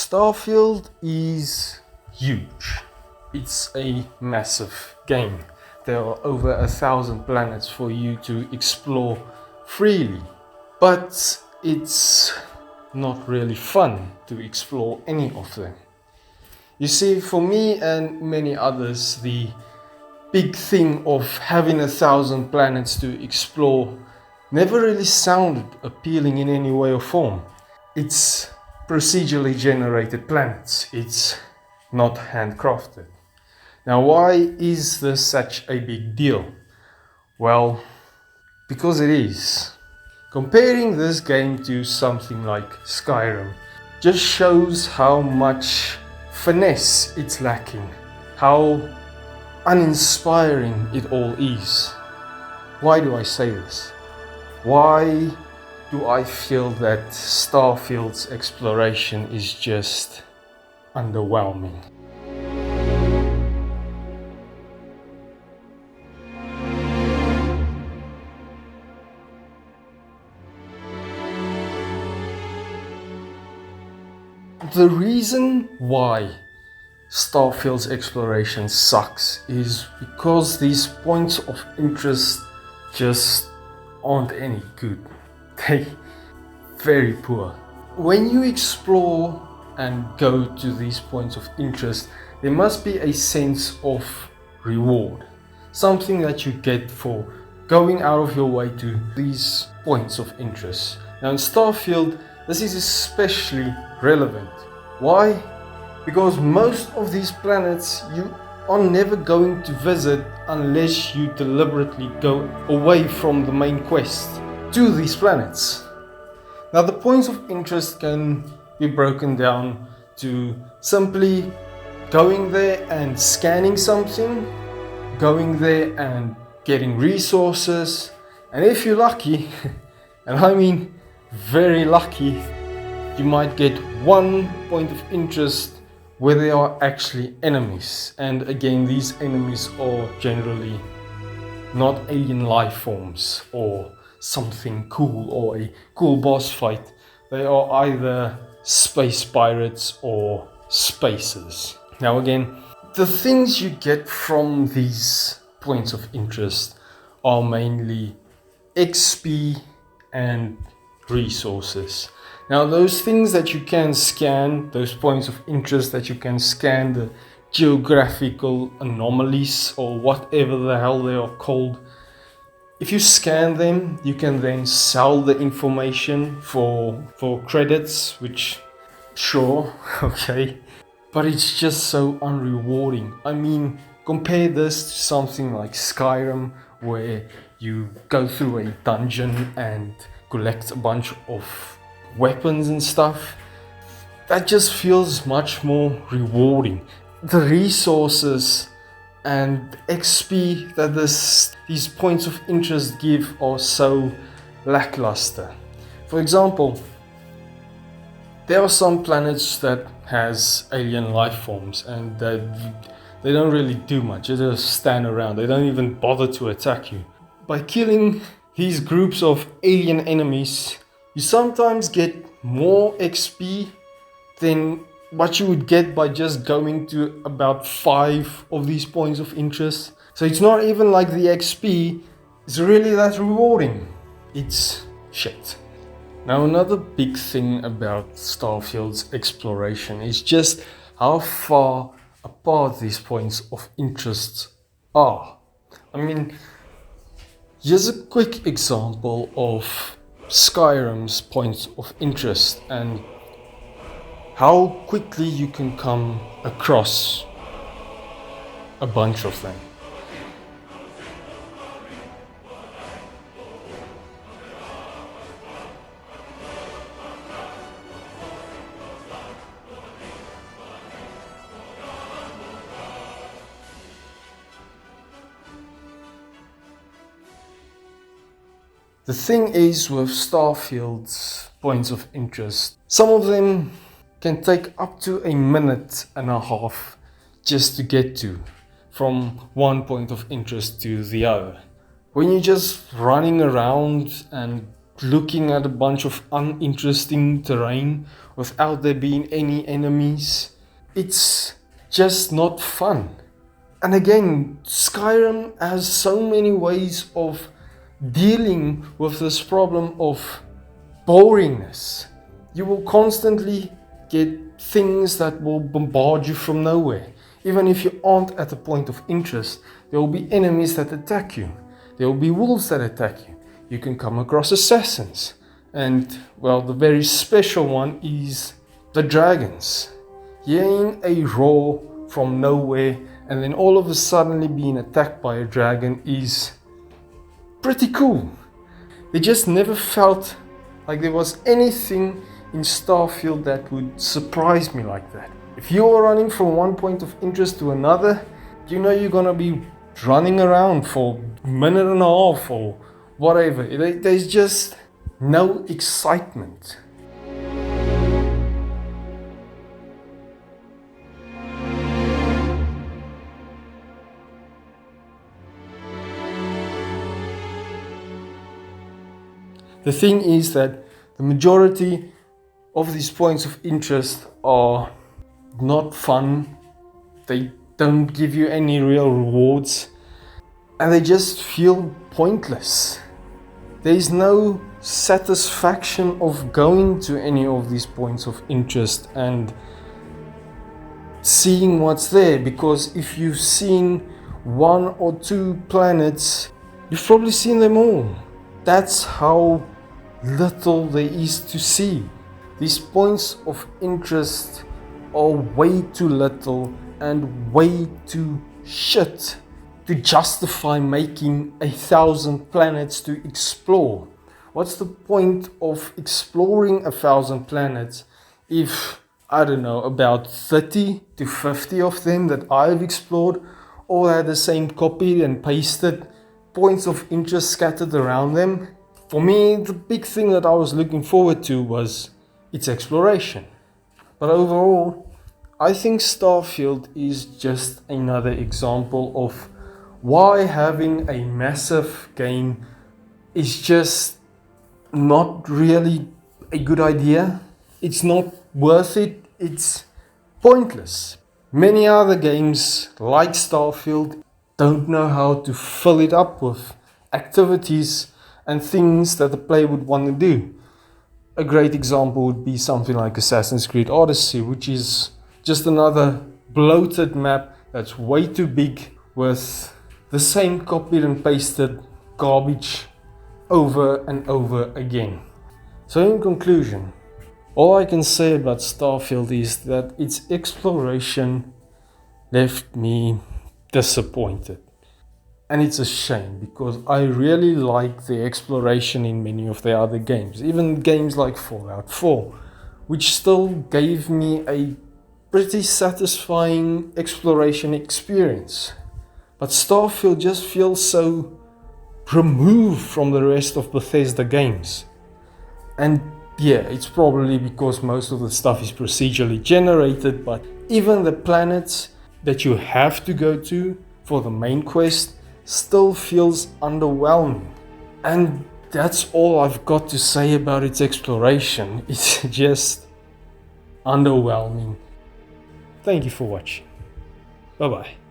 Starfield is huge. It's a massive game. There are over 1,000 planets for you to explore freely. But it's not really fun to explore any of them. You see, for me and many others, the big thing of having 1,000 planets to explore never really sounded appealing in any way or form. It's procedurally generated planets. It's not handcrafted. Now, why is this such a big deal? Well, because it is. Comparing this game to something like Skyrim just shows how much finesse it's lacking, how uninspiring it all is. Why do I say this? Why do I feel that Starfield's Exploration is just underwhelming? The reason why Starfield's Exploration sucks is because these points of interest just aren't any good. They're very poor. When you explore and go to these points of interest, there must be a sense of reward. Something that you get for going out of your way to these points of interest. Now in Starfield, this is especially relevant. Why? Because most of these planets you are never going to visit unless you deliberately go away from the main quest to these planets. Now the points of interest can be broken down to simply going there and scanning something, going there and getting resources, and if you're lucky, and I mean very lucky, you might get one point of interest where there are actually enemies. And again, these enemies are generally not alien life forms or something cool or a cool boss fight. They are either space pirates or spacers. Now again, the things you get from these points of interest are mainly XP and resources. Now those things that you can scan, those points of interest that you can scan, the geographical anomalies or whatever the hell they are called, if you scan them, you can then sell the information for credits, which sure, okay, but it's just so unrewarding. I mean, compare this to something like Skyrim, where you go through a dungeon and collect a bunch of weapons and stuff. That just feels much more rewarding. The resources and XP that these points of interest give are so lackluster. For example, there are some planets that has alien life forms and they don't really do much. They just stand around. They don't even bother to attack you. By killing these groups of alien enemies, you sometimes get more XP than what you would get by just going to about 5 of these points of interest. So it's not even like the XP is really that rewarding. It's shit. Now another big thing about Starfield's Exploration is just how far apart these points of interest are. I mean, here's a quick example of Skyrim's points of interest and how quickly you can come across a bunch of them. The thing is with Starfield's points of interest, some of them can take up to 1.5 minutes just to get to, from one point of interest to the other. When you're just running around and looking at a bunch of uninteresting terrain without there being any enemies. It's just not fun. And again, Skyrim has so many ways of dealing with this problem of boringness. You will constantly get things that will bombard you from nowhere. Even if you aren't at a point of interest, there will be enemies that attack you. There will be wolves that attack you. You can come across assassins. And, well, the very special one is the dragons. Hearing a roar from nowhere and then all of a sudden being attacked by a dragon is pretty cool. They just never felt like there was anything in Starfield that would surprise me like that. If you are running from one point of interest to another, you know you're gonna be running around for a minute and a half or whatever. There's just no excitement. The thing is that the majority of these points of interest are not fun. They don't give you any real rewards and they just feel pointless. There is no satisfaction of going to any of these points of interest and seeing what's there, because if you've seen one or two planets, you've probably seen them all. That's how little there is to see. These points of interest are way too little and way too shit to justify making 1,000 planets to explore. What's the point of exploring 1,000 planets if, I don't know, about 30 to 50 of them that I've explored all had the same copy and pasted points of interest scattered around them? For me, the big thing that I was looking forward to was its exploration. But overall, I think Starfield is just another example of why having a massive game is just not really a good idea. It's not worth it. It's pointless. Many other games like Starfield don't know how to fill it up with activities and things that the player would want to do. A great example would be something like Assassin's Creed Odyssey, which is just another bloated map that's way too big with the same copied and pasted garbage over and over again. So in conclusion, all I can say about Starfield is that its exploration left me disappointed. And it's a shame because I really like the exploration in many of the other games, even games like Fallout 4, which still gave me a pretty satisfying exploration experience. But Starfield just feels so removed from the rest of Bethesda games. And yeah, it's probably because most of the stuff is procedurally generated, but even the planets that you have to go to for the main quest still feels underwhelming. And that's all I've got to say about its exploration. It's just underwhelming. Thank you for watching. Bye bye.